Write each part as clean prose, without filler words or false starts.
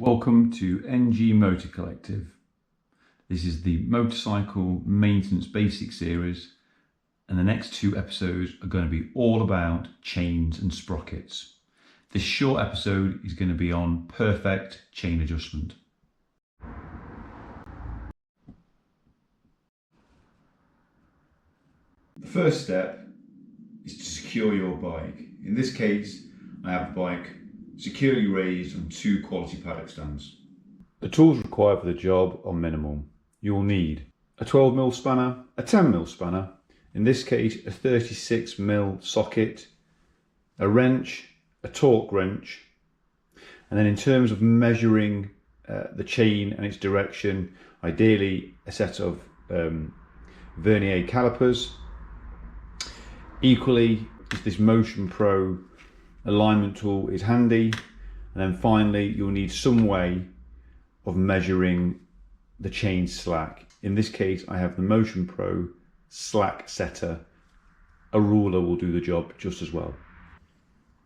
Welcome to NG Motor Collective. This is the motorcycle maintenance basic series, and the next two episodes are going to be all about chains and sprockets. This short episode is going to be on perfect chain adjustment. The first step is to secure your bike. In this case, I have the bike securely raised on two quality paddock stands. The tools required for the job are minimal. You will need a 12mm spanner, a 10mm spanner, in this case a 36mm socket, a wrench, a torque wrench, and then in terms of measuring the chain and its direction, ideally a set of vernier calipers. Equally, this Motion Pro alignment tool is handy, and then finally you'll need some way of measuring the chain slack. In this case I have the Motion Pro slack setter. A ruler will do the job just as well.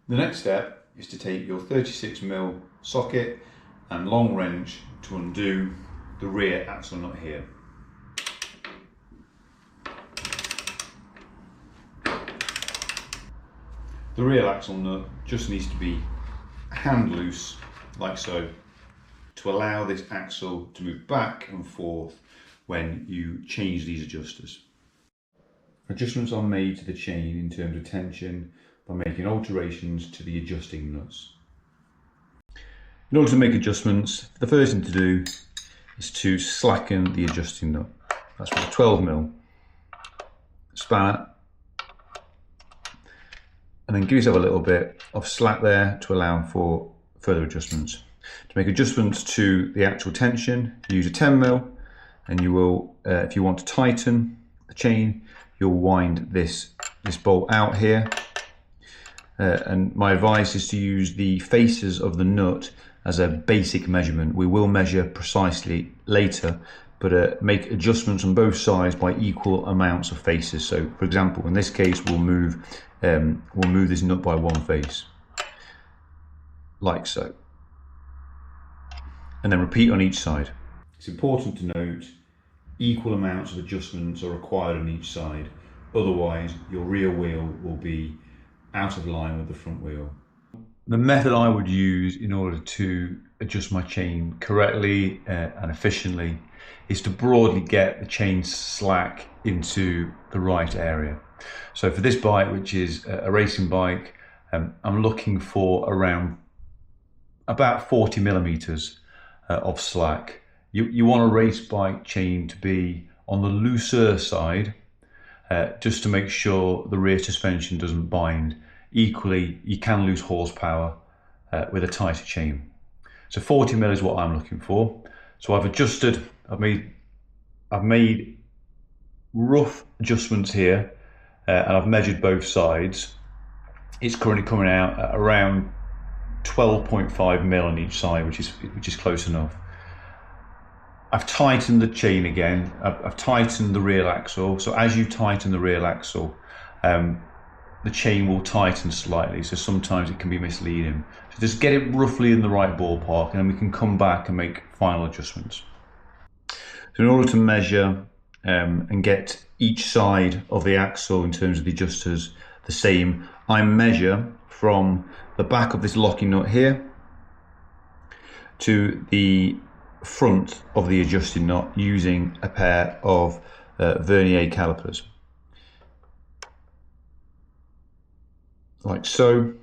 The next step is to take your 36mm socket and long wrench to undo the rear axle nut here. The rear axle nut just needs to be hand loose, like so, to allow this axle to move back and forth when you change these adjusters. Adjustments are made to the chain in terms of tension by making alterations to the adjusting nuts. In order to make adjustments, the first thing to do is to slacken the adjusting nut. That's with a 12mm spanner. And then give yourself a little bit of slack there to allow for further adjustments. To make adjustments to the actual tension, use a 10mm, and you will, if you want to tighten the chain, you'll wind this bolt out here. And my advice is to use the faces of the nut as a basic measurement. We will measure precisely later, but make adjustments on both sides by equal amounts of faces. So for example, in this case we'll move this nut by one face, like so, and then repeat on each side. It's important to note equal amounts of adjustments are required on each side, otherwise your rear wheel will be out of line with the front wheel. The method I would use in order to adjust my chain correctly and efficiently is to broadly get the chain slack into the right area. So for this bike, which is a racing bike, I'm looking for around about 40mm of slack. You want a race bike chain to be on the looser side, just to make sure the rear suspension doesn't bind. Equally, you can lose horsepower with a tighter chain. So 40mm is what I'm looking for. So I've made rough adjustments here, and I've measured both sides. It's currently coming out at around 12.5mm on each side, which is close enough. I've tightened the chain again. I've tightened the rear axle. So as you tighten the rear axle, the chain will tighten slightly, so sometimes it can be misleading. So just get it roughly in the right ballpark, and then we can come back and make final adjustments. So in order to measure and get each side of the axle in terms of the adjusters the same, I measure from the back of this locking nut here to the front of the adjusting nut using a pair of vernier calipers, like so,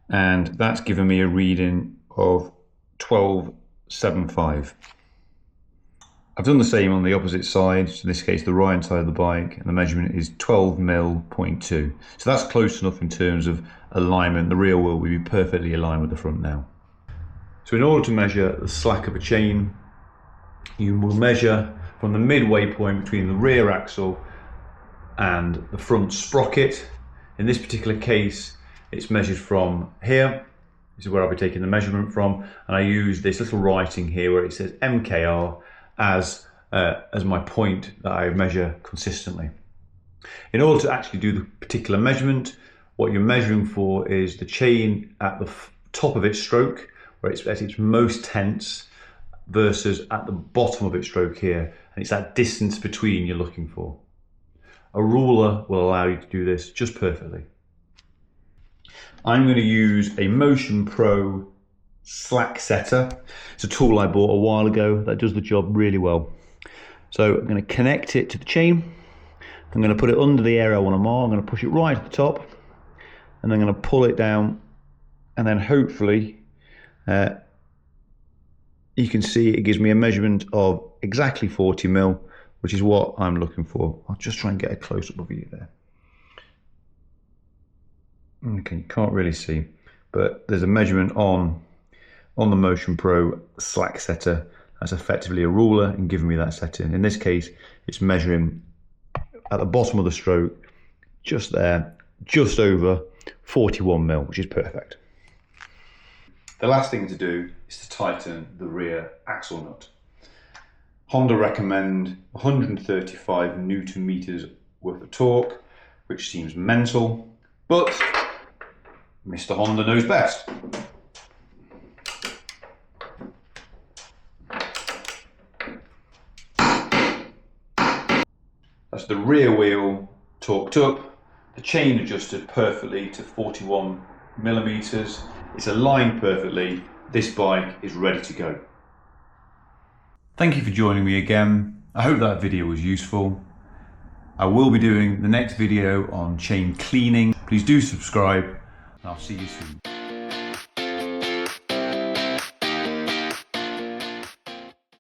and that's given me a reading of 12.75. I've done the same on the opposite side, so in this case the right hand side of the bike, and the measurement is 12mm.2. So that's close enough in terms of alignment. The rear wheel will be perfectly aligned with the front now. So in order to measure the slack of a chain, you will measure from the midway point between the rear axle and the front sprocket. In this particular case, it's measured from here. This is where I'll be taking the measurement from, and I use this little writing here where it says MKR as my point that I measure consistently. In order to actually do the particular measurement, what you're measuring for is the chain at the top of its stroke, where it's at its most tense versus at the bottom of its stroke here, and it's that distance between you're looking for. A ruler will allow you to do this just perfectly. I'm going to use a Motion Pro slack setter. It's a tool I bought a while ago that does the job really well. So I'm going to connect it to the chain. I'm going to put it under the area I want to mark. I'm going to push it right at the top, and I'm going to pull it down, and then hopefully you can see it gives me a measurement of exactly 40 mil, which is what I'm looking for. I'll just try and get a close-up of you there. Okay, you can't really see, but there's a measurement on the Motion Pro slack setter. That's effectively a ruler and giving me that setting. In this case, it's measuring at the bottom of the stroke, just there, just over 41 mil, which is perfect. The last thing to do is to tighten the rear axle nut. Honda recommend 135 Newton meters worth of torque, which seems mental, but Mr. Honda knows best. That's the rear wheel torqued up, the chain adjusted perfectly to 41 millimeters. It's aligned perfectly. This bike is ready to go. Thank you for joining me again. I hope that video was useful. I will be doing the next video on chain cleaning. Please do subscribe, and I'll see you soon.